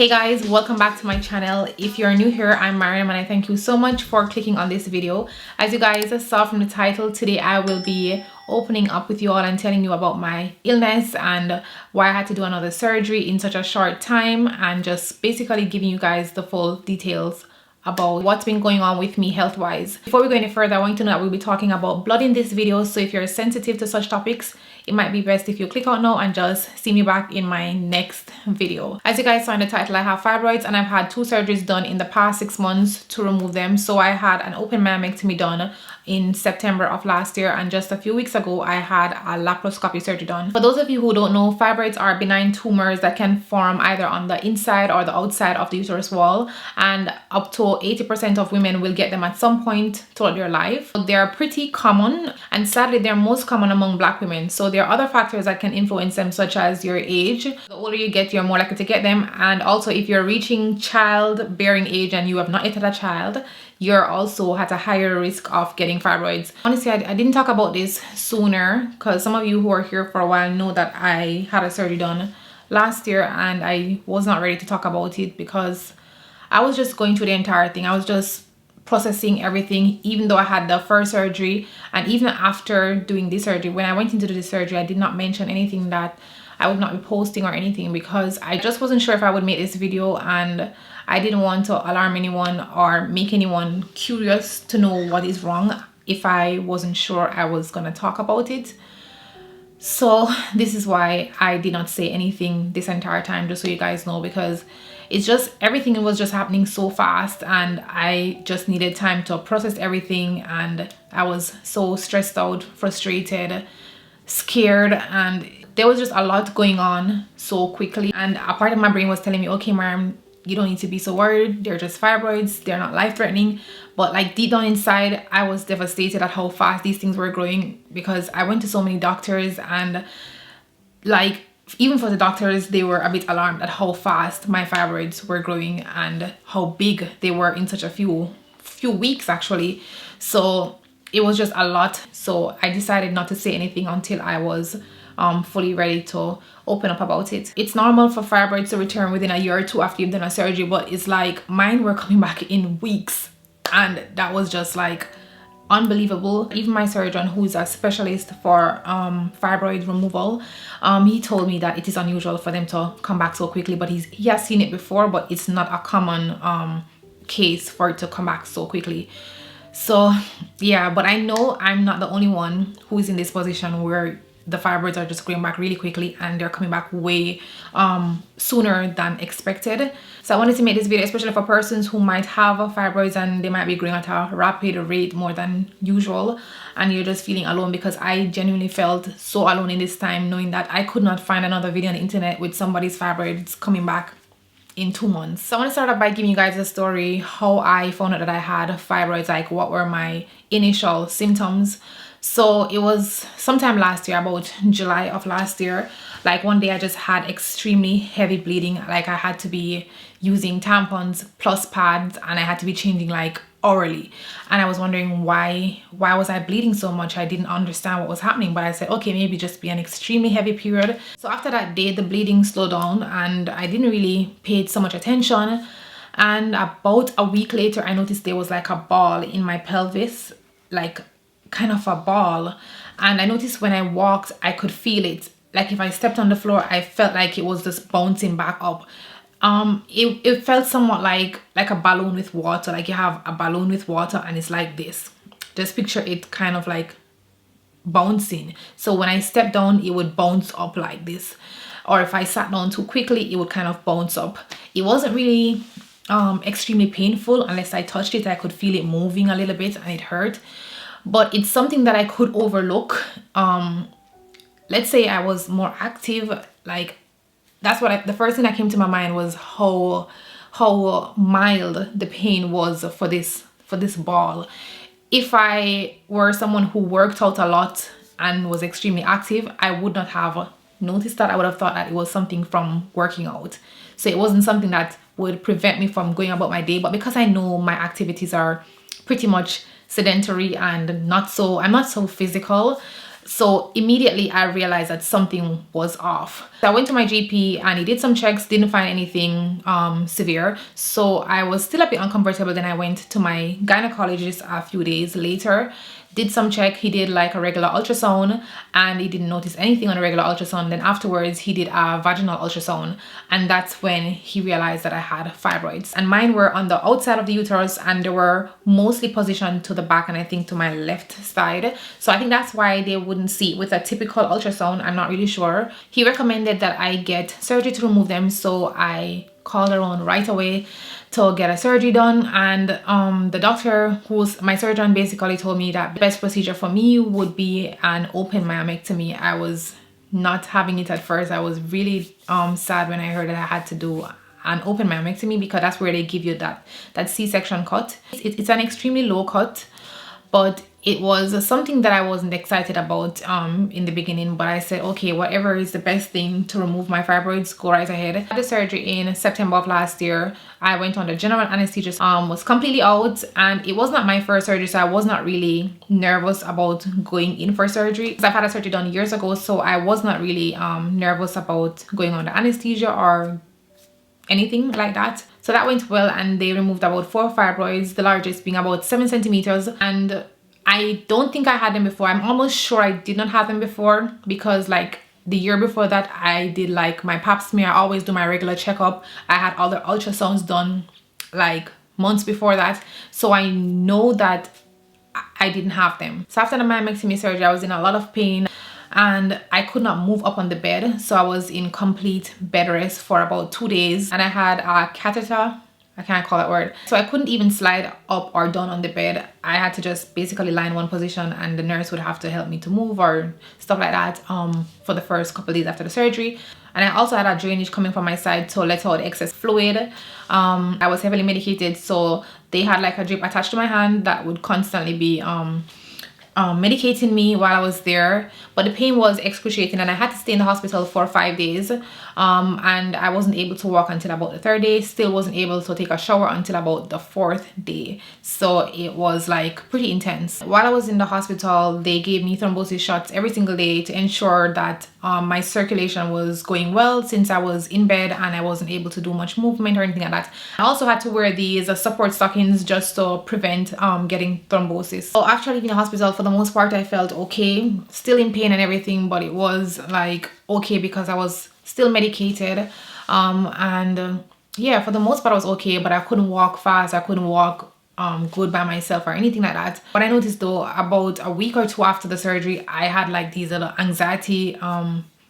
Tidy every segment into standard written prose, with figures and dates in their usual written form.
Hey guys, welcome back to my channel. If you're new here, I'm Mariam and I thank you so much for clicking on this video. As you guys saw from the title, today I will be opening up with you all and telling you about my illness and why I had to do another surgery in such a short time, and just basically giving you guys the full details about what's been going on with me health wise. Before we go any further, I want you to know that we'll be talking about blood in this video, so if you're sensitive to such topics, it might be best if you click out now and just see me back in my next video. As you guys saw in the title, I have fibroids and I've had 2 surgeries done in the past 6 months to remove them. So I had an open myomectomy done in September of last year, and just a few weeks ago I had a laparoscopy surgery done. For those of you who don't know, fibroids are benign tumors that can form either on the inside or the outside of the uterus wall, and up to 80% of women will get them at some point throughout their life. They are pretty common, and sadly they're most common among Black women. So there are other factors that can influence them, such as your age. The older you get, you're more likely to get them, and also if you're reaching childbearing age and you have not yet had a child, you're also at a higher risk of getting fibroids. Honestly, I didn't talk about this sooner because some of you who are here for a while know that I had a surgery done last year and I was not ready to talk about it because I was just going through the entire thing. I was just processing everything, even though I had the first surgery, and even after doing this surgery. When I went into the surgery, I did not mention anything that I would not be posting or anything because I just wasn't sure if I would make this video, and I didn't want to alarm anyone or make anyone curious to know what is wrong if I wasn't sure I was gonna talk about it. So this is why I did not say anything this entire time, just so you guys know, because it's just everything was just happening so fast and I just needed time to process everything, and I was so stressed out, frustrated, scared, and there was just a lot going on so quickly, and a part of my brain was telling me, okay Mariam, you don't need to be so worried, they're just fibroids, they're not life-threatening. But like deep down inside, I was devastated at how fast these things were growing, because I went to so many doctors, and like even for the doctors, they were a bit alarmed at how fast my fibroids were growing and how big they were in such a few weeks actually. So it was just a lot. So I decided not to say anything until I was fully ready to open up about it. It's normal for fibroids to return within a year or 2 after you've done a surgery, but it's like mine were coming back in weeks, and that was just like unbelievable. Even my surgeon, who's a specialist for fibroid removal, he told me that it is unusual for them to come back so quickly, but he has seen it before, but it's not a common case for it to come back so quickly. So yeah, but I know I'm not the only one who is in this position where the fibroids are just going back really quickly and they're coming back way sooner than expected. So I wanted to make this video especially for persons who might have fibroids and they might be growing at a rapid rate more than usual, and you're just feeling alone, because I genuinely felt so alone in this time, knowing that I could not find another video on the internet with somebody's fibroids coming back in 2 months. So I want to start off by giving you guys a story how I found out that I had fibroids, like what were my initial symptoms. So it was sometime last year, about July of last year. Like one day I just had extremely heavy bleeding. Like I had to be using tampons plus pads, and I had to be changing like hourly. And I was wondering why was I bleeding so much? I didn't understand what was happening, but I said, okay, maybe just be an extremely heavy period. So after that day, the bleeding slowed down and I didn't really pay so much attention. And about a week later, I noticed there was like a ball in my pelvis, like kind of a ball, and I noticed when I walked I could feel it. Like if I stepped on the floor, I felt like it was just bouncing back up. It felt somewhat like a balloon with water. Like you have a balloon with water and it's like this. Just picture it kind of like bouncing. So when I stepped down, it would bounce up like this, or if I sat down too quickly, it would kind of bounce up. It wasn't really extremely painful. Unless I touched it, I could feel it moving a little bit and it hurt. But it's something that I could overlook. Let's say I was more active, like that's what the first thing that came to my mind was how mild the pain was for this ball. If I were someone who worked out a lot and was extremely active, I would not have noticed that. I would have thought that it was something from working out. So it wasn't something that would prevent me from going about my day. But because I know my activities are pretty much sedentary and I'm not so physical, So immediately I realized that something was off. So I went to my GP and he did some checks, didn't find anything severe. So I was still a bit uncomfortable. Then I went to my gynecologist a few days later, did some check. He did like a regular ultrasound and he didn't notice anything on a regular ultrasound. Then afterwards he did a vaginal ultrasound, and that's when he realized that I had fibroids, and mine were on the outside of the uterus and they were mostly positioned to the back and I think to my left side. So I think that's why they wouldn't see it with a typical ultrasound. I'm not really sure. He recommended that I get surgery to remove them, so I called around right away to get a surgery done. And the doctor, who's my surgeon, basically told me that the best procedure for me would be an open myomectomy. I was not having it at first. I was really sad when I heard that I had to do an open myomectomy, because that's where they give you that C-section cut. It's an extremely low cut, but it was something that I wasn't excited about in the beginning. But I said, okay, whatever is the best thing to remove my fibroids, go right ahead. I had the surgery in September of last year. I went under general anesthesia, was completely out, and it was not my first surgery, so I was not really nervous about going in for surgery, because I've had a surgery done years ago. So I was not really nervous about going under anesthesia or anything like that. So that went well, and they removed about 4 fibroids, the largest being about 7 centimeters. And I don't think I had them before. I'm almost sure I did not have them before, because like the year before that I did like my pap smear. I always do my regular checkup. I had all the ultrasounds done like months before that, so I know that I didn't have them. So after the myomectomy surgery, I was in a lot of pain and I could not move up on the bed. So I was in complete bed rest for about 2 days, and I had a catheter. I can't call that word. So I couldn't even slide up or down on the bed. I had to just basically lie in one position, and the nurse would have to help me to move or stuff like that for the first couple of days after the surgery. And I also had a drainage coming from my side to let out excess fluid. I was heavily medicated, so they had like a drip attached to my hand that would constantly be medicating me while I was there. But the pain was excruciating, and I had to stay in the hospital for 5 days, and I wasn't able to walk until about the 3rd day. Still wasn't able to take a shower until about the 4th day. So it was like pretty intense. While I was in the hospital, they gave me thrombosis shots every single day to ensure that my circulation was going well, since I was in bed and I wasn't able to do much movement or anything like that. I also had to wear these support stockings just to prevent getting thrombosis. So after leaving the hospital, for the most part I felt okay, still in pain and everything, but it was like okay because I was still medicated. Yeah, for the most part I was okay, but I couldn't walk fast. I couldn't walk good by myself or anything like that. But I noticed though, about a week or 2 after the surgery, I had like these little anxiety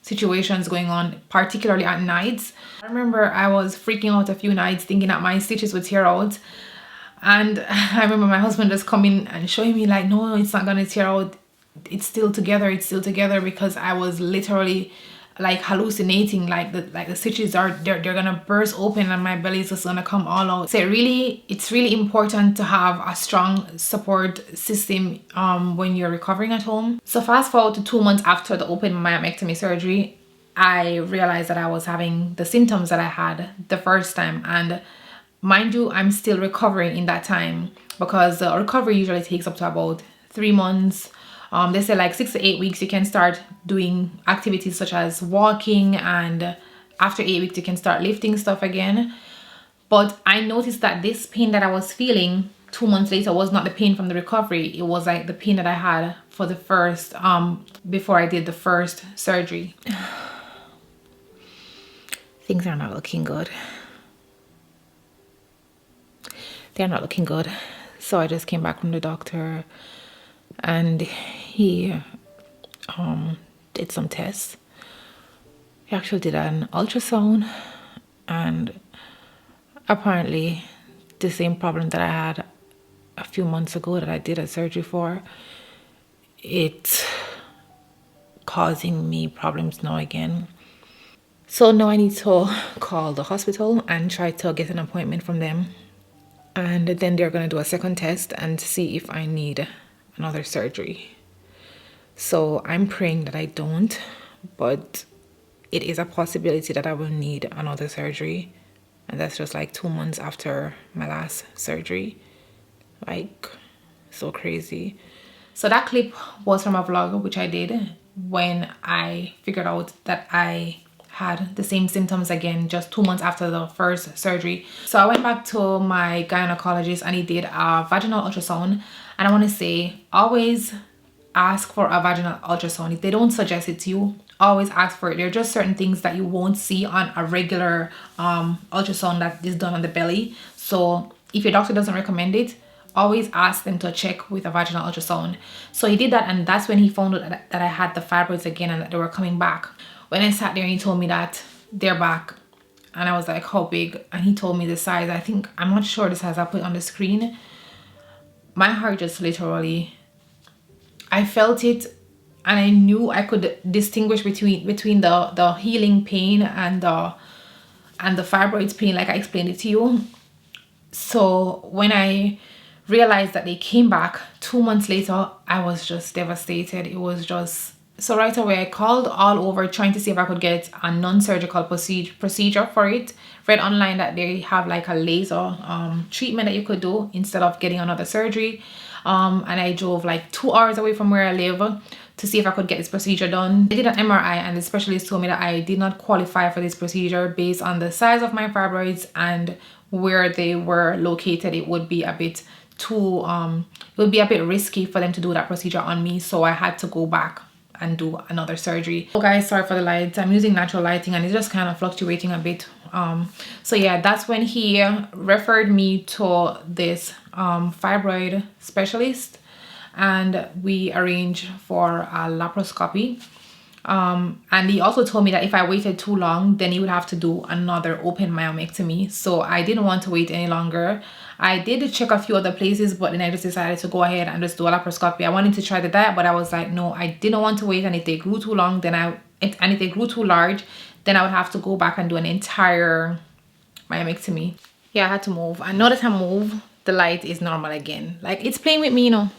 situations going on, particularly at nights. I remember I was freaking out a few nights thinking that my stitches would tear out, and I remember my husband just coming and showing me like, no, it's not gonna tear out, it's still together, because I was literally like hallucinating, like the stitches are they're gonna burst open and my belly is just gonna come all out. So it's really important to have a strong support system when you're recovering at home. So fast forward to 2 months after the open myomectomy surgery, I realized that I was having the symptoms that I had the first time. And mind you, I'm still recovering in that time, because recovery usually takes up to about 3 months. They say like 6 to 8 weeks you can start doing activities such as walking, and after 8 weeks you can start lifting stuff again. But I noticed that this pain that I was feeling 2 months later was not the pain from the recovery. It was like the pain that I had for the first before I did the first surgery. Things are not looking good. They're not looking good. So I just came back from the doctor, and he did some tests. He actually did an ultrasound, and apparently the same problem that I had a few months ago that I did a surgery for, it's causing me problems now again. So now I need to call the hospital and try to get an appointment from them, and then they're going to do a second test and see if I need another surgery. So I'm praying that I don't, but it is a possibility that I will need another surgery, and that's just like 2 months after my last surgery. Like, so crazy. So that clip was from a vlog which I did when I figured out that I had the same symptoms again just 2 months after the first surgery. So I went back to my gynecologist and he did a vaginal ultrasound, and I want to say always ask for a vaginal ultrasound. If they don't suggest it to you, always ask for it. There are just certain things that you won't see on a regular ultrasound that is done on the belly. So if your doctor doesn't recommend it, always ask them to check with a vaginal ultrasound. So he did that, and that's when he found out that I had the fibroids again and that they were coming back. When I sat there and he told me that they're back, and I was like, how big? And he told me the size. I'm not sure the size, I'll put it on the screen. My heart just literally, I felt it, and I knew I could distinguish between the healing pain and the fibroids pain, like I explained it to you. So when I realized that they came back 2 months later, I was just devastated. It was just, so right away I called all over trying to see if I could get a non-surgical procedure for it. Read online that they have like a laser treatment that you could do instead of getting another surgery. And I drove like 2 hours away from where I live to see if I could get this procedure done. I did an MRI, and the specialist told me that I did not qualify for this procedure based on the size of my fibroids and where they were located. It would be a bit too it would be a bit risky for them to do that procedure on me, so I had to go back and do another surgery. So guys, sorry for the lights. I'm using natural lighting and it's just kind of fluctuating a bit. So yeah, that's when he referred me to this fibroid specialist, and we arranged for a laparoscopy. And he also told me that if I waited too long, then he would have to do another open myomectomy. So I didn't want to wait any longer. I did check a few other places, but then I just decided to go ahead and just do a laparoscopy. I wanted to try the diet, but I was like, no, I didn't want to wait. And if they grew too long, then if they grew too large, then I would have to go back and do an entire myomectomy. Yeah, I had to move. And now that I move, the light is normal again. Like, it's playing with me, you know.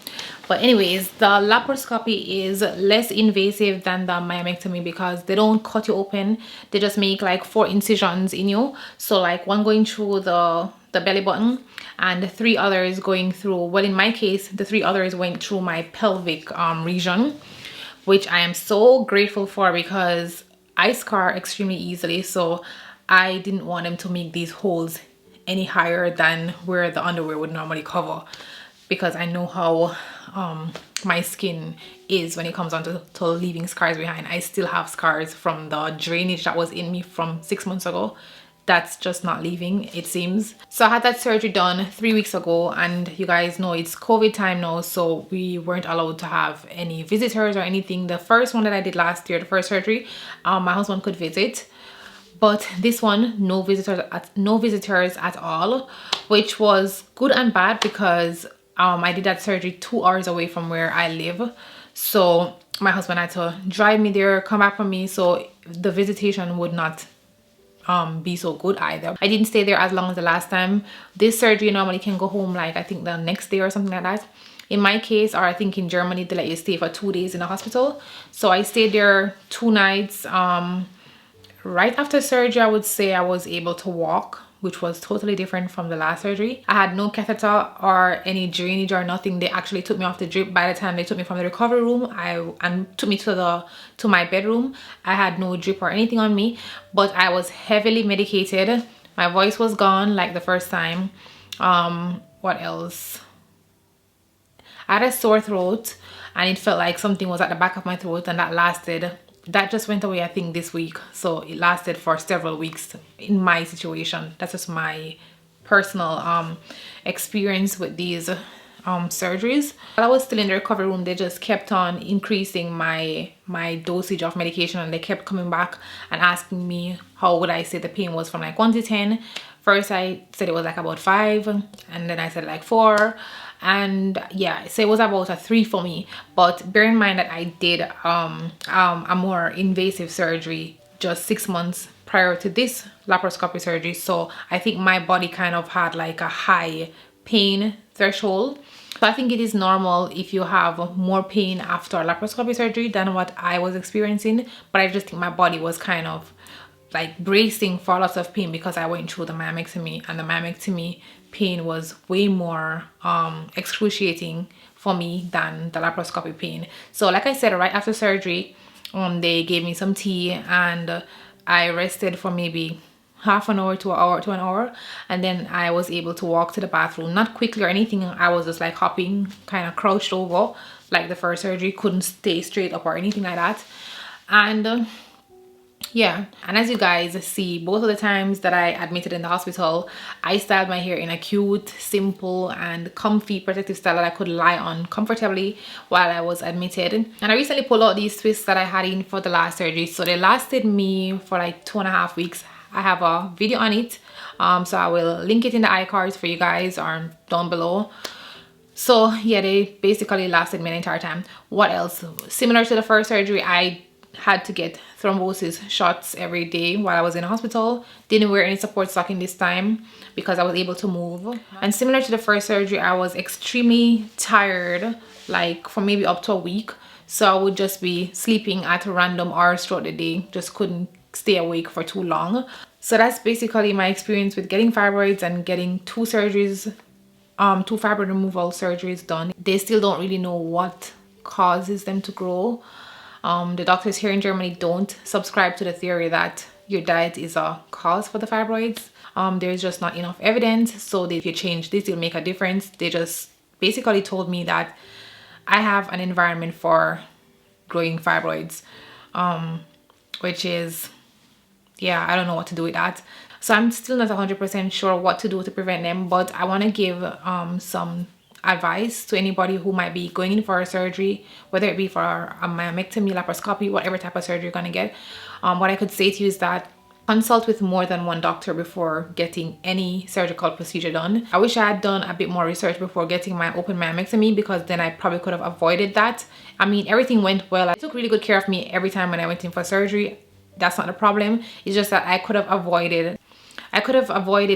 But anyways, the laparoscopy is less invasive than the myomectomy because they don't cut you open. They just make like 4 incisions in you. So like one going through the belly button and 3 others going through, well, in my case, the 3 others went through my pelvic region, which I am so grateful for because I scar extremely easily. So I didn't want them to make these holes any higher than where the underwear would normally cover, because I know how my skin is when it comes on to leaving scars behind. I still have scars from the drainage that was in me from 6 months ago. That's just not leaving, it seems. So I had that surgery done 3 weeks ago, and you guys know it's COVID time now, so we weren't allowed to have any visitors or anything. The first one that I did last year, the first surgery, my husband could visit. But this one, no visitors at all, which was good and bad because I did that surgery 2 hours away from where I live. So my husband had to drive me there, come back from me, so the visitation would not be so good either. I didn't stay there as long as the last time. This surgery normally can go home like I think the next day or something like that. In my case, or I think in Germany, they let you stay for 2 days in the hospital. So I stayed there 2 nights. Right after surgery, I would say I was able to walk, which was totally different from the last surgery. I had no catheter or any drainage or nothing. They actually took me off the drip by the time they took me from the recovery room and took me to my bedroom. I had no drip or anything on me, but I was heavily medicated. My voice was gone like the first time. What else? I had a sore throat, and it felt like something was at the back of my throat, and that just went away I think this week. So it lasted for several weeks in my situation. That's just my personal experience with these surgeries. While I was still in the recovery room, they just kept on increasing my dosage of medication, and they kept coming back and asking me how would I say the pain was from like 1 to 10. First I said it was like about 5, and then I said like 4, and yeah, so it was about a 3 for me. But bear in mind that I did a more invasive surgery just 6 months prior to this laparoscopy surgery, so I think my body kind of had like a high pain threshold. So I think it is normal if you have more pain after laparoscopy surgery than what I was experiencing, but I just think my body was kind of like bracing for lots of pain because I went through the myomectomy, and the myomectomy pain was way more excruciating for me than the laparoscopy pain. So like I said, right after surgery, they gave me some tea, and I rested for maybe half an hour to an hour, and then I was able to walk to the bathroom, not quickly or anything. I was just like hopping, kind of crouched over like the first surgery, couldn't stay straight up or anything like that. And yeah, and as you guys see, both of the times that I admitted in the hospital, I styled my hair in a cute, simple and comfy protective style that I could lie on comfortably while I was admitted. And I recently pulled out these twists that I had in for the last surgery, so they lasted me for like 2.5 weeks. I have a video on it, so I will link it in the iCards for you guys or down below. So yeah, they basically lasted me the entire time. What else? Similar to the first surgery, I had to get thrombosis shots every day while I was in the hospital. Didn't wear any support stocking this time because I was able to move. And similar to the first surgery, I was extremely tired, like for maybe up to a week. So I would just be sleeping at random hours throughout the day, just couldn't stay awake for too long. So that's basically my experience with getting fibroids and getting two surgeries, two fibroid removal surgeries done. They still don't really know what causes them to grow. The doctors here in Germany don't subscribe to the theory that your diet is a cause for the fibroids. There's just not enough evidence, so if you change this, it'll make a difference. They just basically told me that I have an environment for growing fibroids, which is, yeah, I don't know what to do with that. So I'm still not 100% sure what to do to prevent them, but I want to give some advice to anybody who might be going in for a surgery, whether it be for a myomectomy, laparoscopy, whatever type of surgery you're going to get. What I could say to you is that consult with more than one doctor before getting any surgical procedure done. I wish I had done a bit more research before getting my open myomectomy, because then I probably could have avoided that. I mean, everything went well. I took really good care of me every time when I went in for surgery. That's not the problem. It's just that I could have avoided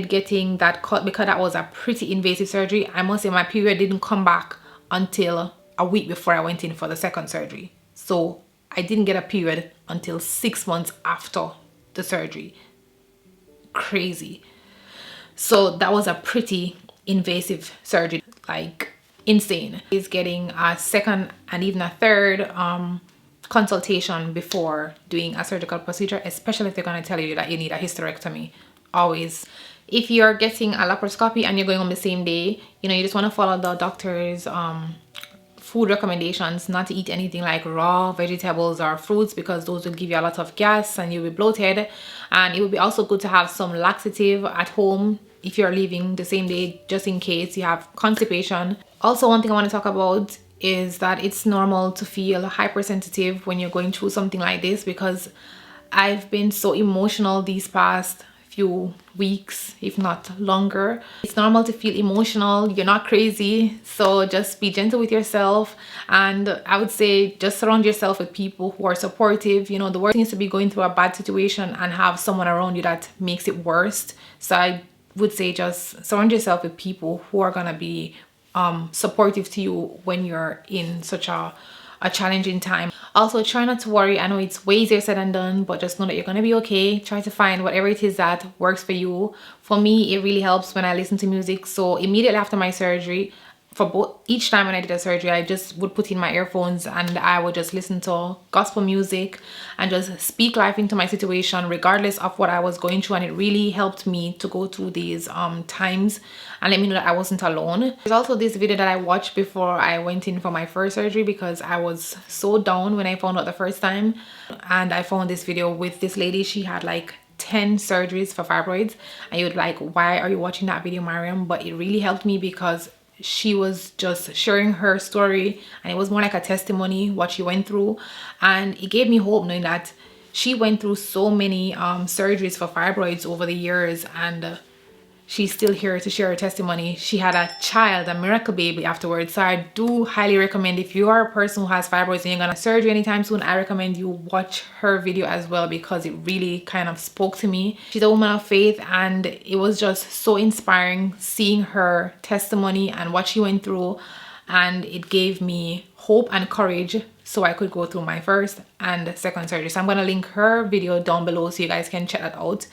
getting that cut because that was a pretty invasive surgery. I must say my period didn't come back until a week before I went in for the second surgery. So I didn't get a period until 6 months after the surgery. Crazy. So that was a pretty invasive surgery, like insane. Is getting a second and even a third consultation before doing a surgical procedure, especially if they're going to tell you that you need a hysterectomy. Always. If you're getting a laparoscopy and you're going on the same day, you know, you just want to follow the doctor's food recommendations, not to eat anything like raw vegetables or fruits, because those will give you a lot of gas and you'll be bloated. And it would be also good to have some laxative at home if you're leaving the same day, just in case you have constipation. Also, one thing I want to talk about is that it's normal to feel hypersensitive when you're going through something like this, because I've been so emotional these past few weeks, if not longer. It's normal to feel emotional. You're not crazy, so just be gentle with yourself. And I would say just surround yourself with people who are supportive. You know, the worst thing is to be going through a bad situation and have someone around you that makes it worse. So I would say just surround yourself with people who are gonna be supportive to you when you're in such a challenging time. Also, try not to worry. I know it's way easier said than done, but just know that you're gonna be okay. Try to find whatever it is that works for you. For me, it really helps when I listen to music. So immediately after my surgery, each time when I did a surgery, I just would put in my earphones and I would just listen to gospel music and just speak life into my situation regardless of what I was going through. And it really helped me to go through these times and let me know that I wasn't alone. There's also this video that I watched before I went in for my first surgery, because I was so down when I found out the first time. And I found this video with this lady. She had like 10 surgeries for fibroids, and you'd like, why are you watching that video, Mariam? But it really helped me because she was just sharing her story, and it was more like a testimony what she went through, and it gave me hope knowing that she went through so many surgeries for fibroids over the years, and she's still here to share her testimony. She had a child, a miracle baby afterwards. So I do highly recommend, if you are a person who has fibroids and you're gonna surgery anytime soon, I recommend you watch her video as well, because it really kind of spoke to me. She's a woman of faith, and it was just so inspiring seeing her testimony and what she went through, and it gave me hope and courage so I could go through my first and second surgery. So I'm gonna link her video down below so you guys can check that out.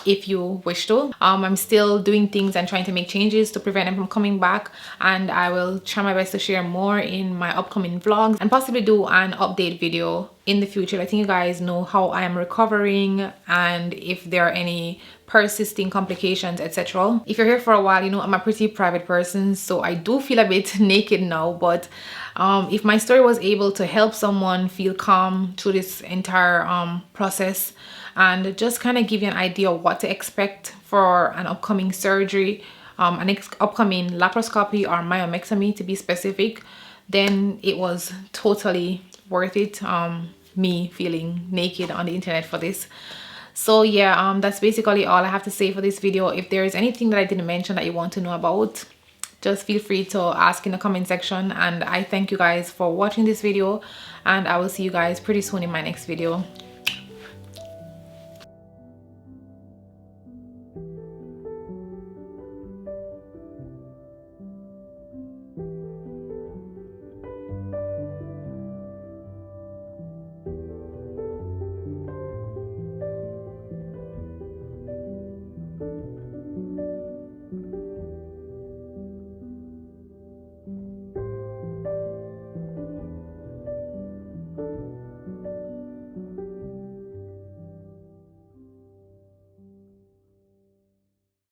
if you wish to. I'm still doing things and trying to make changes to prevent them from coming back, and I will try my best to share more in my upcoming vlogs and possibly do an update video in the future, letting you guys know how I am recovering and if there are any persisting complications, etc. If you're here for a while, you know I'm a pretty private person, so I do feel a bit naked now, but if my story was able to help someone feel calm through this entire process and just kind of give you an idea of what to expect for an upcoming surgery, an upcoming laparoscopy or myomectomy to be specific, then it was totally worth it, me feeling naked on the internet for this. So yeah, that's basically all I have to say for this video. If there is anything that I didn't mention that you want to know about, just feel free to ask in the comment section. And I thank you guys for watching this video, and I will see you guys pretty soon in my next video.